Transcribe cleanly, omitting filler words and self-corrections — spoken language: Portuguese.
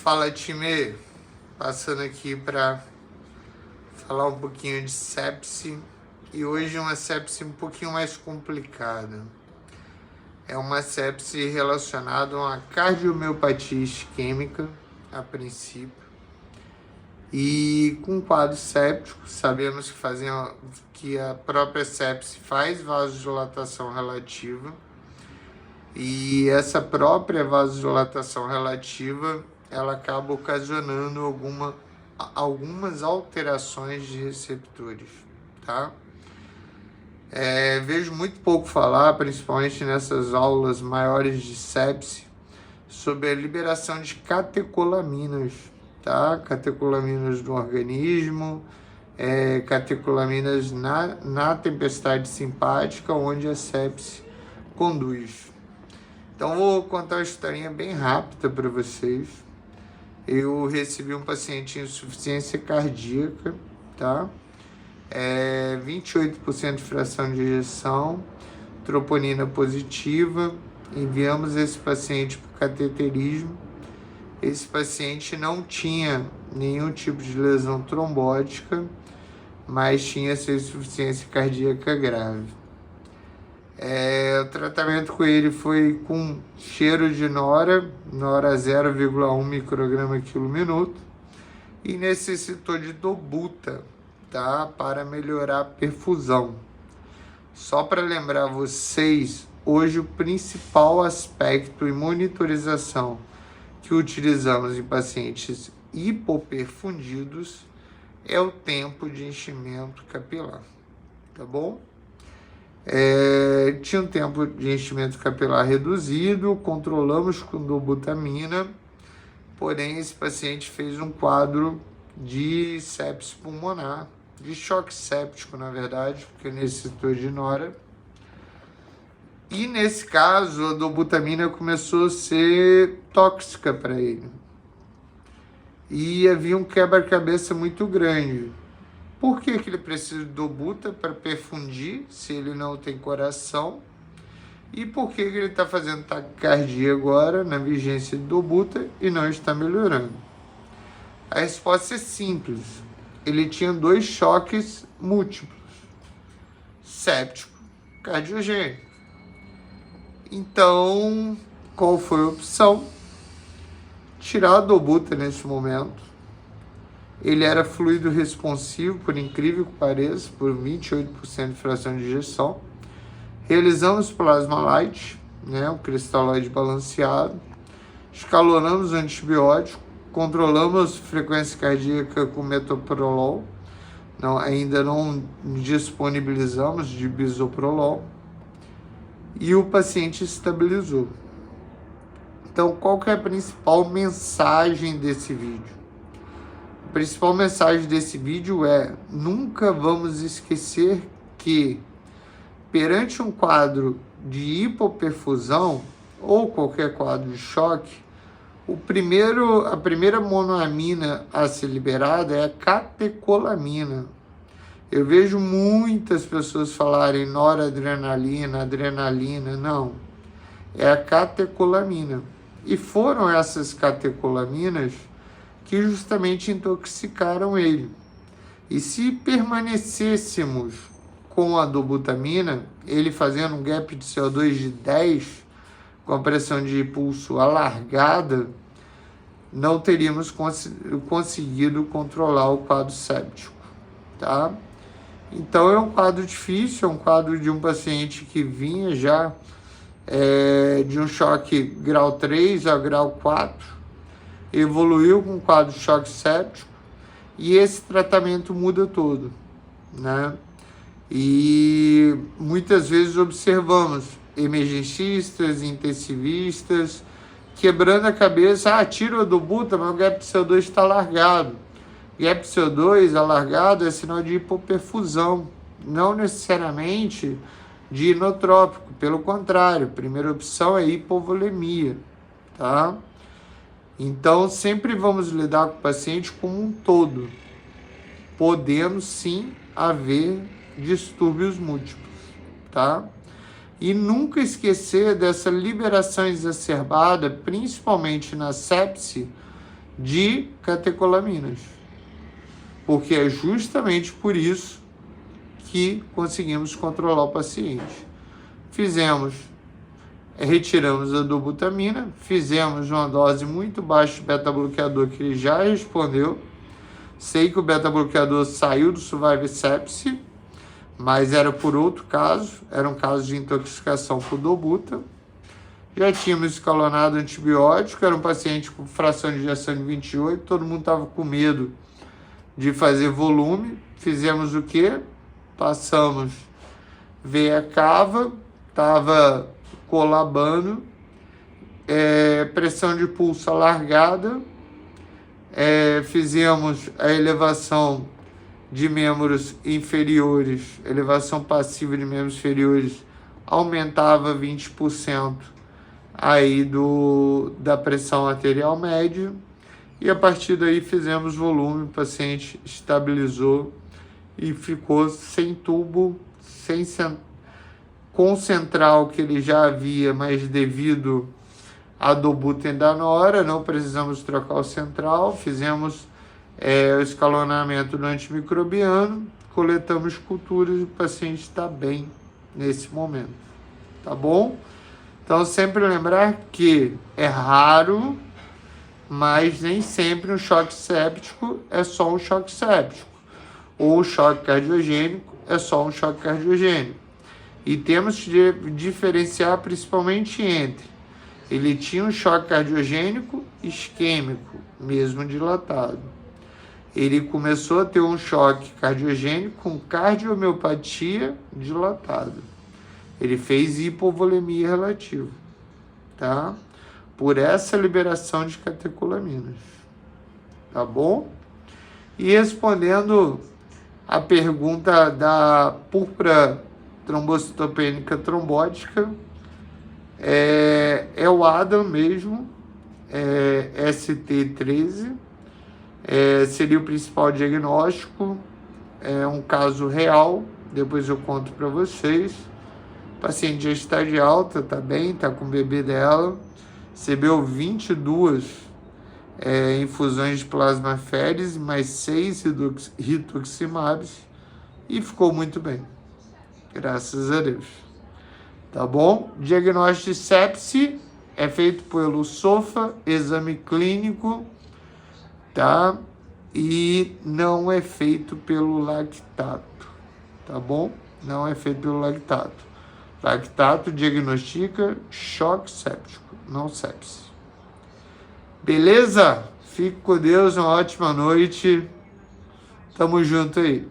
Fala, time, passando aqui para falar um pouquinho de sepse, e hoje uma sepse um pouquinho mais complicada. É uma sepse relacionada a uma cardiomiopatia isquêmica, a princípio, e com quadro séptico. Sabemos que a própria sepse faz vasodilatação relativa, e essa própria vasodilatação relativa ela acaba ocasionando algumas alterações de receptores, tá? Vejo muito pouco falar, principalmente nessas aulas maiores de sepse, sobre a liberação de catecolaminas, tá? Catecolaminas no organismo, catecolaminas na tempestade simpática, onde a sepse conduz. Então, vou contar uma historinha bem rápida para vocês. Eu recebi um paciente em insuficiência cardíaca, tá? 28% de fração de ejeção, troponina positiva. Enviamos esse paciente para o cateterismo. Esse paciente não tinha nenhum tipo de lesão trombótica, mas tinha essa insuficiência cardíaca grave. O tratamento com ele foi com cheiro de nora 0,1 micrograma quilo minuto, e necessitou de dobuta, tá? Para melhorar a perfusão. Só para lembrar vocês, hoje o principal aspecto e monitorização que utilizamos em pacientes hipoperfundidos é o tempo de enchimento capilar, tá bom? Tinha um tempo de enchimento capilar reduzido, controlamos com dobutamina, porém esse paciente fez um quadro de sepse pulmonar, de choque séptico, na verdade, porque necessitou de nora. E nesse caso, a dobutamina começou a ser tóxica para ele. E havia um quebra-cabeça muito grande. Por que ele precisa de dobuta para perfundir, se ele não tem coração? E por que ele está fazendo taquicardia agora, na vigência de dobuta, e não está melhorando? A resposta é simples. Ele tinha 2 choques múltiplos: séptico, cardiogênico. Então, qual foi a opção? Tirar a dobuta nesse momento. Ele era fluido responsivo, por incrível que pareça, por 28% de fração de ejeção. Realizamos plasma light, o cristalóide balanceado. Escalonamos o antibiótico. Controlamos a frequência cardíaca com metoprolol. Ainda não disponibilizamos de bisoprolol. E o paciente estabilizou. Então, qual que é a principal mensagem desse vídeo? A principal mensagem desse vídeo é: nunca vamos esquecer que, perante um quadro de hipoperfusão ou qualquer quadro de choque, a primeira monoamina a ser liberada é a catecolamina. Eu vejo muitas pessoas falarem noradrenalina, adrenalina. Não, é a catecolamina. E foram essas catecolaminas que justamente intoxicaram ele. E se permanecêssemos com a dobutamina, ele fazendo um gap de CO2 de 10, com a pressão de pulso alargada, não teríamos conseguido controlar o quadro séptico, tá? Então é um quadro difícil, é um quadro de um paciente que vinha já de um choque grau 3 a grau 4, evoluiu com um quadro de choque séptico, e esse tratamento muda todo, né? E muitas vezes observamos emergencistas, intensivistas, quebrando a cabeça: tira a dobuta, mas o gap de CO2 está largado. Gap de CO2 alargado é sinal de hipoperfusão, não necessariamente de inotrópico, pelo contrário, a primeira opção é hipovolemia, tá? Então, sempre vamos lidar com o paciente como um todo, podendo sim haver distúrbios múltiplos, tá? E nunca esquecer dessa liberação exacerbada, principalmente na sepse, de catecolaminas, porque é justamente por isso que conseguimos controlar o paciente. Retiramos a dobutamina, fizemos uma dose muito baixa de beta-bloqueador que ele já respondeu. Sei que o beta-bloqueador saiu do survival sepsis, mas era por outro caso, era um caso de intoxicação por dobuta. Já tínhamos escalonado antibiótico, era um paciente com fração de injeção de 28, todo mundo estava com medo de fazer volume. Fizemos o quê? Passamos veia cava, estava colabando, pressão de pulso alargada, fizemos a elevação de membros inferiores, elevação passiva de membros inferiores, aumentava 20% aí da pressão arterial média, e a partir daí fizemos volume, o paciente estabilizou e ficou sem tubo, com central que ele já havia, mas devido a dobutendanora, não precisamos trocar o central, fizemos o escalonamento do antimicrobiano, coletamos culturas e o paciente está bem nesse momento, tá bom? Então, sempre lembrar que é raro, mas nem sempre um choque séptico é só um choque séptico, ou um choque cardiogênico é só um choque cardiogênico. E temos que diferenciar principalmente entre ele tinha um choque cardiogênico isquêmico, mesmo dilatado. Ele começou a ter um choque cardiogênico com cardiomiopatia dilatada. Ele fez hipovolemia relativa, tá? Por essa liberação de catecolaminas, tá bom? E respondendo a pergunta da púrpura trombocitopênica trombótica, é o Adam mesmo, ST13, seria o principal diagnóstico, é um caso real, depois eu conto para vocês. O paciente já está de alta, tá bem, tá com o bebê dela, recebeu 22 infusões de plasmaféres, mais 6 rituximabs e ficou muito bem, graças a Deus. Tá bom? Diagnóstico de sepse é feito pelo SOFA, exame clínico, tá? E não é feito pelo lactato, tá bom? Não é feito pelo lactato. Lactato diagnostica choque séptico, não sepse. Beleza? Fique com Deus, uma ótima noite. Tamo junto aí.